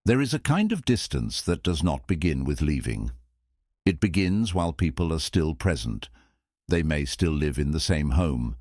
There is a kind of distance that does not begin with leaving. It begins while people are still present. They may still live in the same home.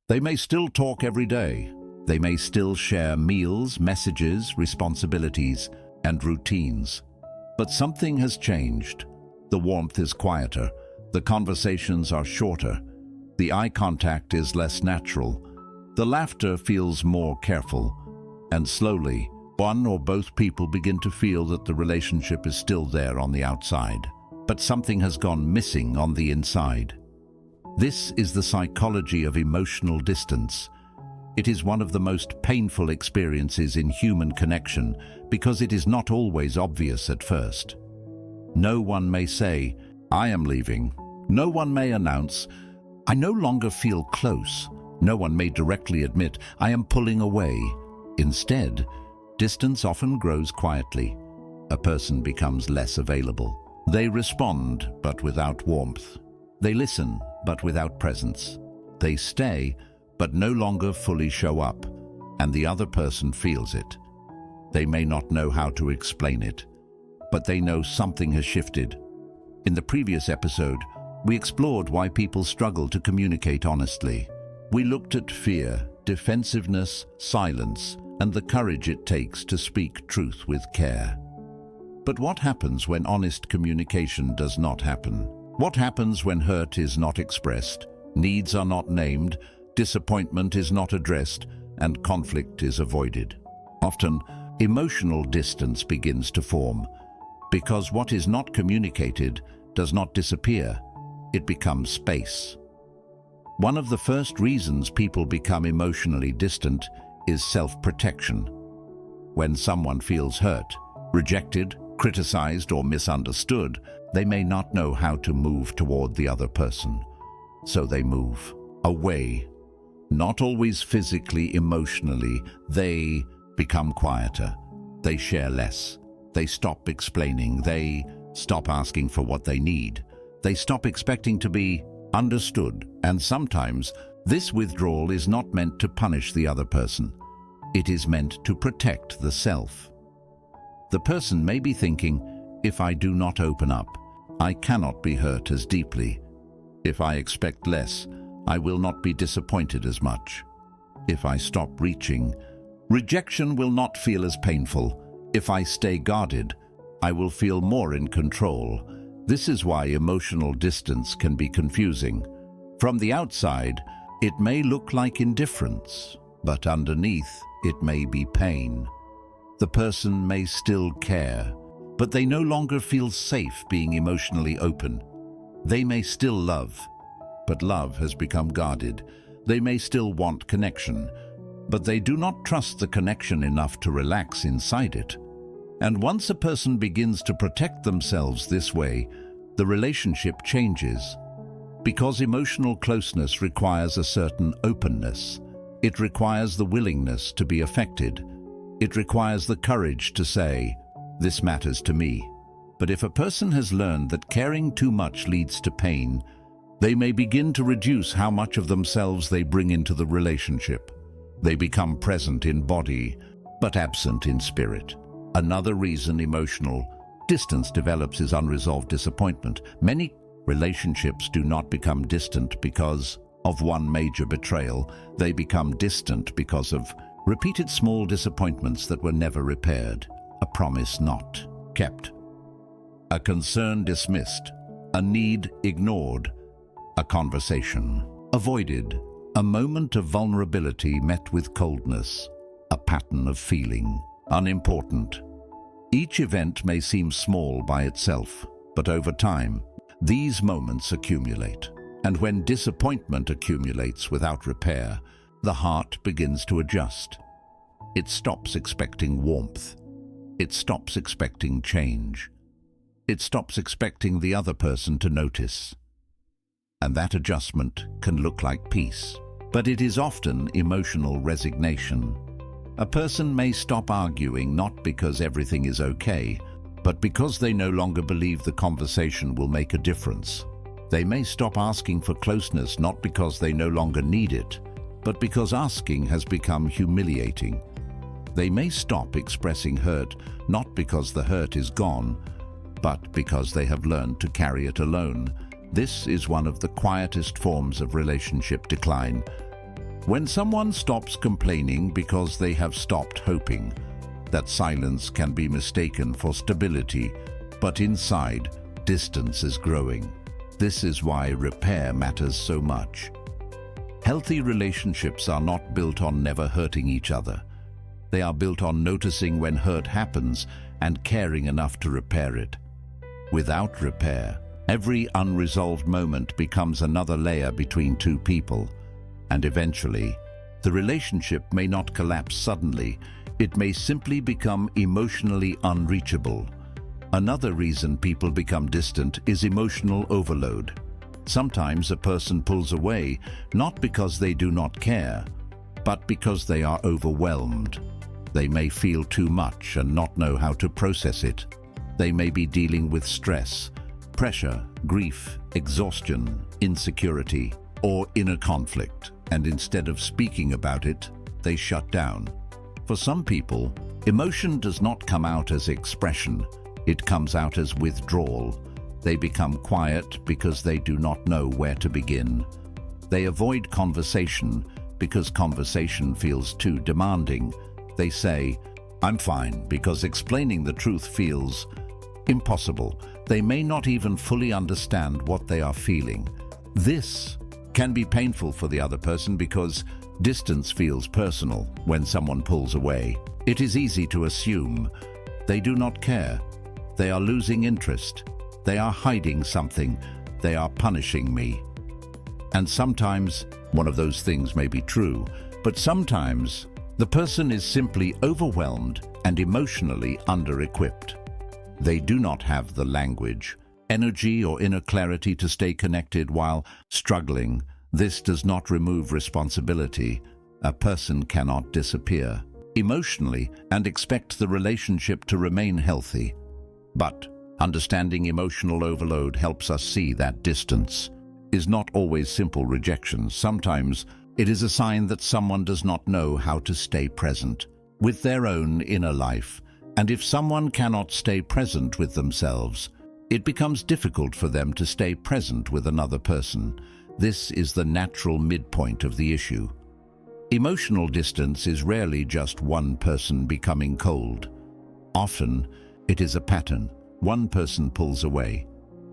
They may still talk every day. They may still share meals, messages, responsibilities, and routines. But something has changed. The warmth is quieter. The conversations are shorter. The eye contact is less natural. The laughter feels more careful. And slowly, one or both people begin to feel that the relationship is still there on the outside, but something has gone missing on the inside. This is the psychology of emotional distance. It is one of the most painful experiences in human connection because it is not always obvious at first. No one may say, "I am leaving." No one may announce, "I no longer feel close." No one may directly admit, "I am pulling away." Instead, distance often grows quietly. A person becomes less available. They respond, but without warmth. They listen, but without presence. They stay, but no longer fully show up, and the other person feels it. They may not know how to explain it, but they know something has shifted. In the previous episode, we explored why people struggle to communicate honestly. We looked at fear, defensiveness, silence, and the courage it takes to speak truth with care. But what happens when honest communication does not happen? What happens when hurt is not expressed, needs are not named, disappointment is not addressed, and conflict is avoided? Often, emotional distance begins to form, because what is not communicated does not disappear, it becomes space. One of the first reasons people become emotionally distant is self-protection. When someone feels hurt, rejected, criticized, or misunderstood, they may not know how to move toward the other person. So they move away. Not always physically, emotionally. They become quieter. They share less. They stop explaining. They stop asking for what they need. They stop expecting to be understood. And sometimes this withdrawal is not meant to punish the other person. It is meant to protect the self. The person may be thinking, "If I do not open up, I cannot be hurt as deeply. If I expect less, I will not be disappointed as much. If I stop reaching, rejection will not feel as painful. If I stay guarded, I will feel more in control." This is why emotional distance can be confusing. From the outside, it may look like indifference, but underneath, it may be pain. The person may still care, but they no longer feel safe being emotionally open. They may still love, but love has become guarded. They may still want connection, but they do not trust the connection enough to relax inside it. And once a person begins to protect themselves this way, the relationship changes. Because emotional closeness requires a certain openness. It requires the willingness to be affected. It requires the courage to say, "This matters to me." But if a person has learned that caring too much leads to pain, they may begin to reduce how much of themselves they bring into the relationship. They become present in body, but absent in spirit. Another reason emotional distance develops is unresolved disappointment. Many relationships do not become distant because of one major betrayal. They become distant because of repeated small disappointments that were never repaired, a promise not kept, a concern dismissed, a need ignored, a conversation avoided, a moment of vulnerability met with coldness, a pattern of feeling unimportant. Each event may seem small by itself, but over time, these moments accumulate. And when disappointment accumulates without repair, the heart begins to adjust. It stops expecting warmth. It stops expecting change. It stops expecting the other person to notice. And that adjustment can look like peace, but it is often emotional resignation. A person may stop arguing not because everything is okay, but because they no longer believe the conversation will make a difference. They may stop asking for closeness not because they no longer need it, but because asking has become humiliating. They may stop expressing hurt, not because the hurt is gone, but because they have learned to carry it alone. This is one of the quietest forms of relationship decline. When someone stops complaining because they have stopped hoping, that silence can be mistaken for stability, but inside, distance is growing. This is why repair matters so much. Healthy relationships are not built on never hurting each other. They are built on noticing when hurt happens and caring enough to repair it. Without repair, every unresolved moment becomes another layer between two people, and eventually, the relationship may not collapse suddenly. It may simply become emotionally unreachable. Another reason people become distant is emotional overload. Sometimes a person pulls away, not because they do not care, but because they are overwhelmed. They may feel too much and not know how to process it. They may be dealing with stress, pressure, grief, exhaustion, insecurity, or inner conflict, and instead of speaking about it, they shut down. For some people, emotion does not come out as expression. It comes out as withdrawal. They become quiet because they do not know where to begin. They avoid conversation because conversation feels too demanding. They say, "I'm fine," because explaining the truth feels impossible. They may not even fully understand what they are feeling. This can be painful for the other person because distance feels personal when someone pulls away. It is easy to assume they do not care. They are losing interest. They are hiding something. They are punishing me. And sometimes one of those things may be true, but sometimes the person is simply overwhelmed and emotionally under-equipped. They do not have the language, energy, or inner clarity to stay connected while struggling. This does not remove responsibility. A person cannot disappear emotionally and expect the relationship to remain healthy. But understanding emotional overload helps us see that distance is not always simple rejection. Sometimes it is a sign that someone does not know how to stay present with their own inner life. And if someone cannot stay present with themselves, it becomes difficult for them to stay present with another person. This is the natural midpoint of the issue. Emotional distance is rarely just one person becoming cold. Often, it is a pattern. One person pulls away.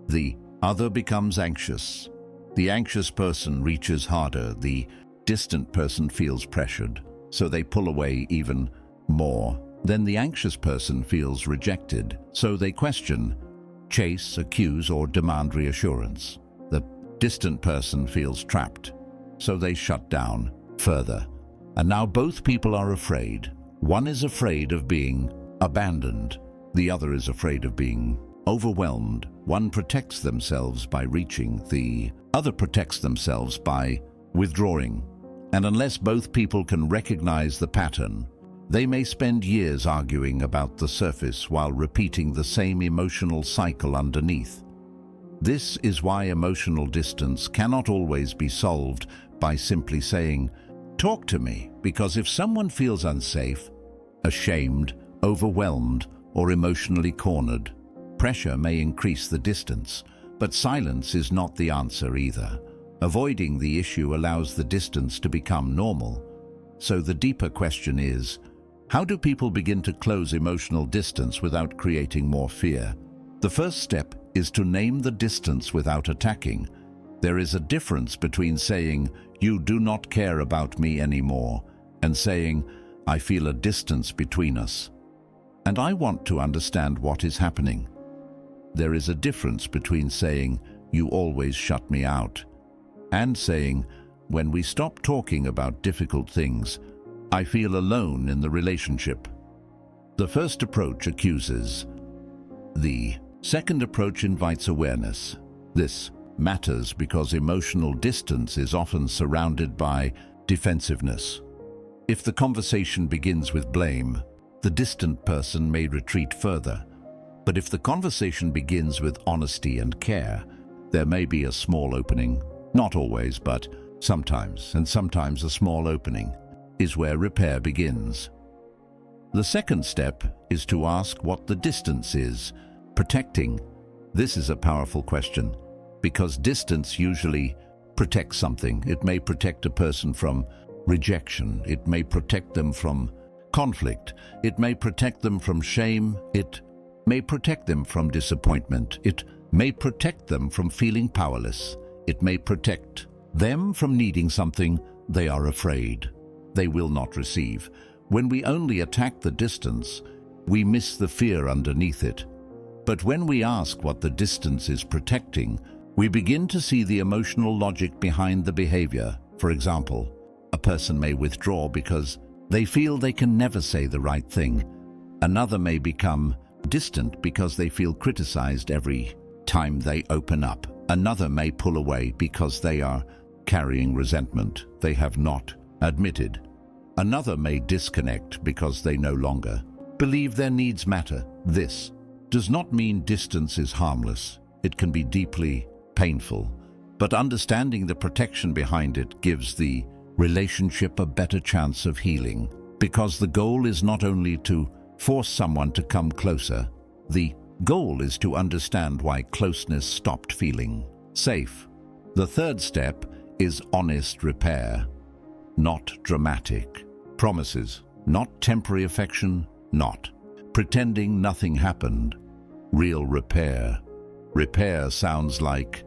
The other becomes anxious. The anxious person reaches harder. The distant person feels pressured, so they pull away even more. Then the anxious person feels rejected, so they question, chase, accuse, or demand reassurance. The distant person feels trapped, so they shut down further. And now both people are afraid. One is afraid of being abandoned. The other is afraid of being overwhelmed. One protects themselves by reaching. The other protects themselves by withdrawing. And unless both people can recognize the pattern, they may spend years arguing about the surface while repeating the same emotional cycle underneath. This is why emotional distance cannot always be solved by simply saying, "Talk to me," because if someone feels unsafe, ashamed, overwhelmed, or emotionally cornered, pressure may increase the distance, but silence is not the answer either. Avoiding the issue allows the distance to become normal. So the deeper question is, how do people begin to close emotional distance without creating more fear? The first step is to name the distance without attacking. There is a difference between saying, "You do not care about me anymore," and saying, "I feel a distance between us, and I want to understand what is happening." There is a difference between saying, "You always shut me out," and saying, "When we stop talking about difficult things, I feel alone in the relationship." The first approach accuses. The second approach invites awareness. This matters because emotional distance is often surrounded by defensiveness. If the conversation begins with blame, the distant person may retreat further. But if the conversation begins with honesty and care, there may be a small opening. Not always, but sometimes, and sometimes a small opening is where repair begins. The second step is to ask what the distance is. Protecting. This is a powerful question because distance usually protects something. It may protect a person from rejection. It may protect them from conflict. It may protect them from shame. It may protect them from disappointment. It may protect them from feeling powerless. It may protect them from needing something they are afraid they will not receive. When we only attack the distance, we miss the fear underneath it. But when we ask what the distance is protecting, we begin to see the emotional logic behind the behavior. For example, a person may withdraw because they feel they can never say the right thing. Another may become distant because they feel criticized every time they open up. Another may pull away because they are carrying resentment they have not admitted. Another may disconnect because they no longer believe their needs matter. This does not mean distance is harmless. It can be deeply painful, but understanding the protection behind it gives the relationship a better chance of healing, because the goal is not only to force someone to come closer. The goal is to understand why closeness stopped feeling safe. The third step is honest repair, not dramatic promises, not temporary affection, not pretending nothing happened. Real repair. Repair sounds like,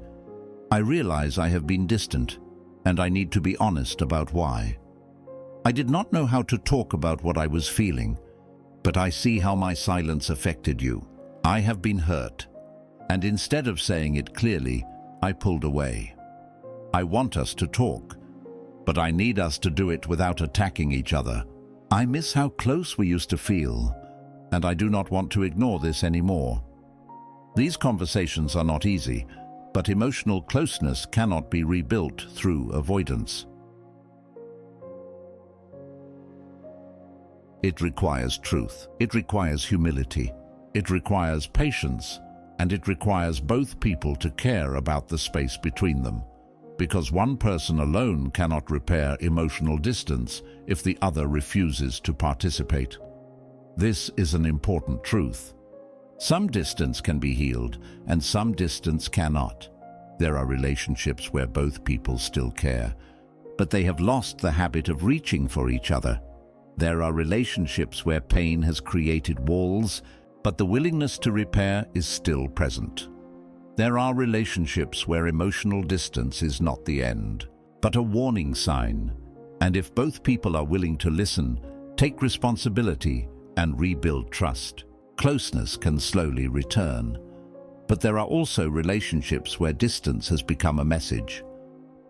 I realize I have been distant, and I need to be honest about why. I did not know how to talk about what I was feeling, but I see how my silence affected you. I have been hurt, and instead of saying it clearly, I pulled away. I want us to talk, but I need us to do it without attacking each other. I miss how close we used to feel, and I do not want to ignore this anymore. These conversations are not easy, but emotional closeness cannot be rebuilt through avoidance. It requires truth. It requires humility. It requires patience, and it requires both people to care about the space between them, because one person alone cannot repair emotional distance if the other refuses to participate. This is an important truth. Some distance can be healed, and some distance cannot. There are relationships where both people still care, but they have lost the habit of reaching for each other. There are relationships where pain has created walls, but the willingness to repair is still present. There are relationships where emotional distance is not the end, but a warning sign. And if both people are willing to listen, take responsibility, and rebuild trust, closeness can slowly return. But there are also relationships where distance has become a message.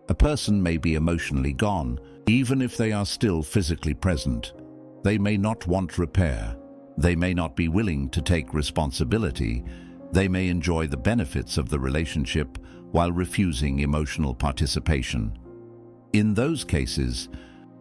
A person may be emotionally gone, even if they are still physically present. They may not want repair. They may not be willing to take responsibility. They may enjoy the benefits of the relationship while refusing emotional participation. In those cases,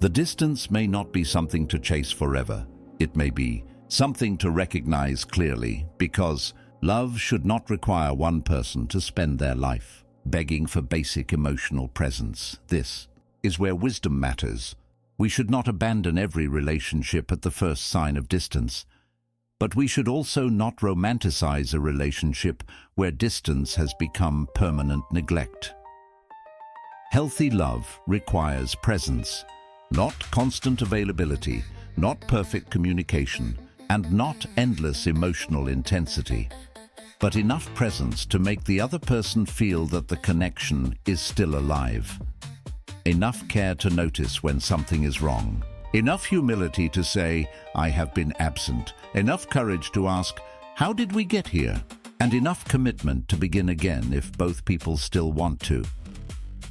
the distance may not be something to chase forever. It may be something to recognize clearly, because love should not require one person to spend their life begging for basic emotional presence. This is where wisdom matters. We should not abandon every relationship at the first sign of distance, but we should also not romanticize a relationship where distance has become permanent neglect. Healthy love requires presence, not constant availability, not perfect communication, and not endless emotional intensity, but enough presence to make the other person feel that the connection is still alive. Enough care to notice when something is wrong. Enough humility to say, I have been absent. Enough courage to ask, how did we get here? And enough commitment to begin again if both people still want to.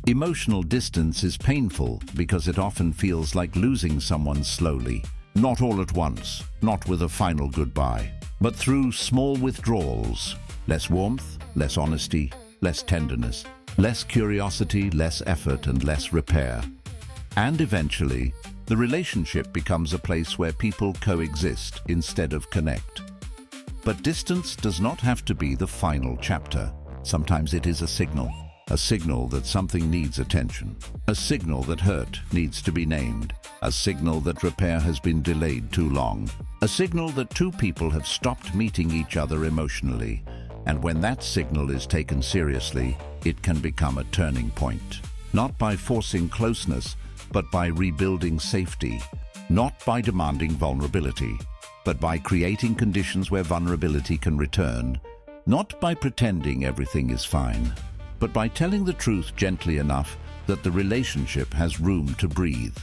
Emotional distance is painful because it often feels like losing someone slowly. Not all at once, not with a final goodbye, but through small withdrawals. Less warmth, less honesty, less tenderness, less curiosity, less effort, and less repair. And eventually, the relationship becomes a place where people coexist instead of connect. But distance does not have to be the final chapter. Sometimes it is a signal that something needs attention, a signal that hurt needs to be named, a signal that repair has been delayed too long. A signal that two people have stopped meeting each other emotionally, and when that signal is taken seriously, it can become a turning point. Not by forcing closeness, but by rebuilding safety. Not by demanding vulnerability, but by creating conditions where vulnerability can return. Not by pretending everything is fine, but by telling the truth gently enough that the relationship has room to breathe.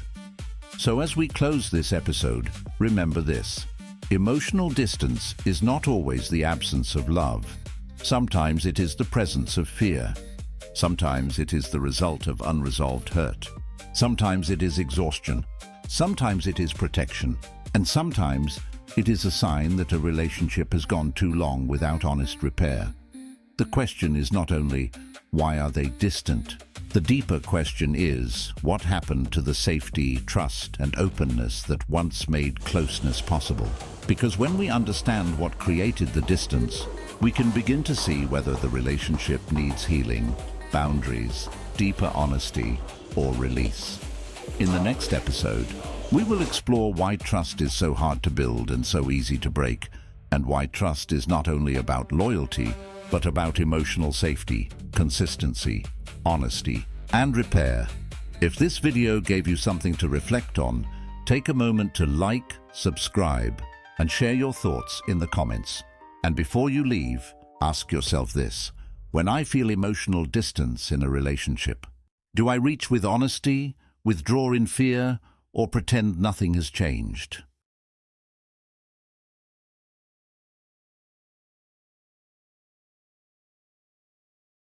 So as we close this episode, remember this. Emotional distance is not always the absence of love. Sometimes it is the presence of fear. Sometimes it is the result of unresolved hurt. Sometimes it is exhaustion. Sometimes it is protection. And sometimes it is a sign that a relationship has gone too long without honest repair. The question is not only, why are they distant? The deeper question is, what happened to the safety, trust, and openness that once made closeness possible? Because when we understand what created the distance, we can begin to see whether the relationship needs healing, boundaries, deeper honesty, or release. In the next episode, we will explore why trust is so hard to build and so easy to break, and why trust is not only about loyalty, but about emotional safety, consistency, honesty, and repair. If this video gave you something to reflect on, take a moment to like, subscribe, and share your thoughts in the comments. And before you leave, ask yourself this: when I feel emotional distance in a relationship, do I reach with honesty, withdraw in fear, or pretend nothing has changed?